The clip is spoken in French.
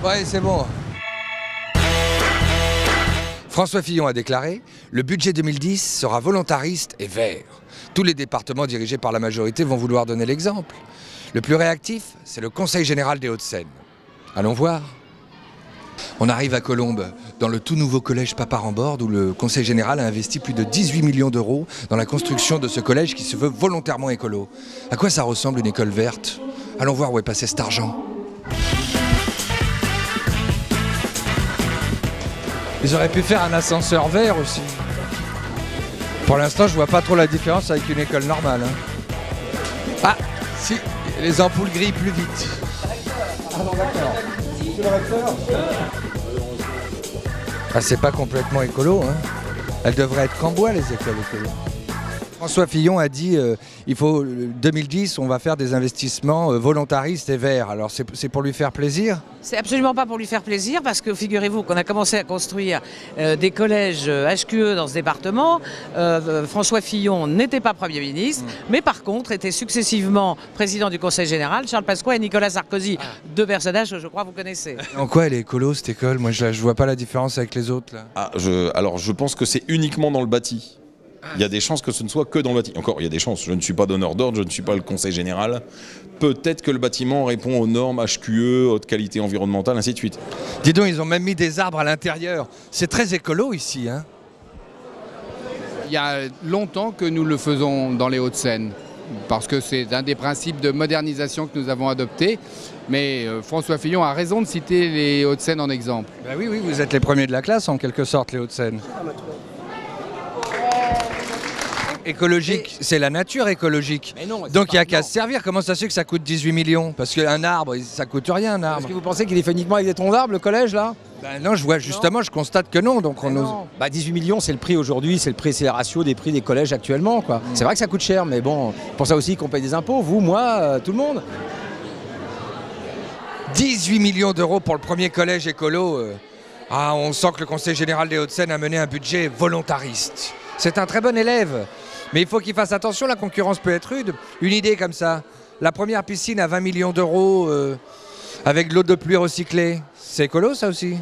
Ouais, c'est bon. François Fillon a déclaré « Le budget 2010 sera volontariste et vert. Tous les départements dirigés par la majorité vont vouloir donner l'exemple. Le plus réactif, c'est le Conseil général des Hauts-de-Seine. Allons voir. » On arrive à Colombes, dans le tout nouveau collège Paparamborde, où le Conseil général a investi plus de 18 millions d'euros dans la construction de ce collège qui se veut volontairement écolo. À quoi ça ressemble une école verte? Allons voir où est passé cet argent. Ils auraient pu faire un ascenseur vert aussi. Pour l'instant, je vois pas trop la différence avec une école normale. Ah, si, les ampoules grillent plus vite. Ah non, d'accord. C'est le recteur. Ah, c'est pas complètement écolo, hein. Elles devraient être qu'en bois, les écoles écolo. François Fillon a dit il faut 2010, on va faire des investissements volontaristes et verts. Alors c'est pour lui faire plaisir? C'est absolument pas pour lui faire plaisir parce que figurez-vous qu'on a commencé à construire des collèges HQE dans ce département. François Fillon n'était pas Premier ministre, mais par contre était successivement président du Conseil général, Charles Pasqua et Nicolas Sarkozy, deux personnages que je crois vous connaissez. En quoi elle est écolo cette école? Moi je vois pas la différence avec les autres là. Alors je pense que c'est uniquement dans le bâti. Il y a des chances que ce ne soit que dans le bâtiment. Encore, il y a des chances. Je ne suis pas donneur d'ordre, je ne suis pas le conseil général. Peut-être que le bâtiment répond aux normes HQE, haute qualité environnementale, ainsi de suite. Dis donc, ils ont même mis des arbres à l'intérieur. C'est très écolo ici, hein? Il y a longtemps que nous le faisons dans les Hauts-de-Seine, parce que c'est un des principes de modernisation que nous avons adopté. Mais François Fillon a raison de citer les Hauts-de-Seine en exemple. Ben oui, vous êtes les premiers de la classe en quelque sorte, les Hauts-de-Seine. Écologique, c'est la nature écologique. Non, donc il n'y a qu'à se servir. Comment ça se fait que ça coûte 18 millions? Parce qu'un arbre, ça coûte rien un arbre. Est-ce que vous pensez qu'il est fait uniquement avec des troncs d'arbres, le collège là? Ben non, je constate que non. Donc Bah 18 millions, c'est le prix aujourd'hui, c'est le ratio des prix des collèges actuellement, quoi. C'est vrai que ça coûte cher, mais bon, pour ça aussi qu'on paye des impôts, vous, moi, tout le monde. 18 millions d'euros pour le premier collège écolo. Ah, on sent que le Conseil général des Hauts-de-Seine a mené un budget volontariste. C'est un très bon élève. Mais il faut qu'il fasse attention, la concurrence peut être rude. Une idée comme ça, la première piscine à 20 millions d'euros avec de l'eau de pluie recyclée, c'est écolo ça aussi?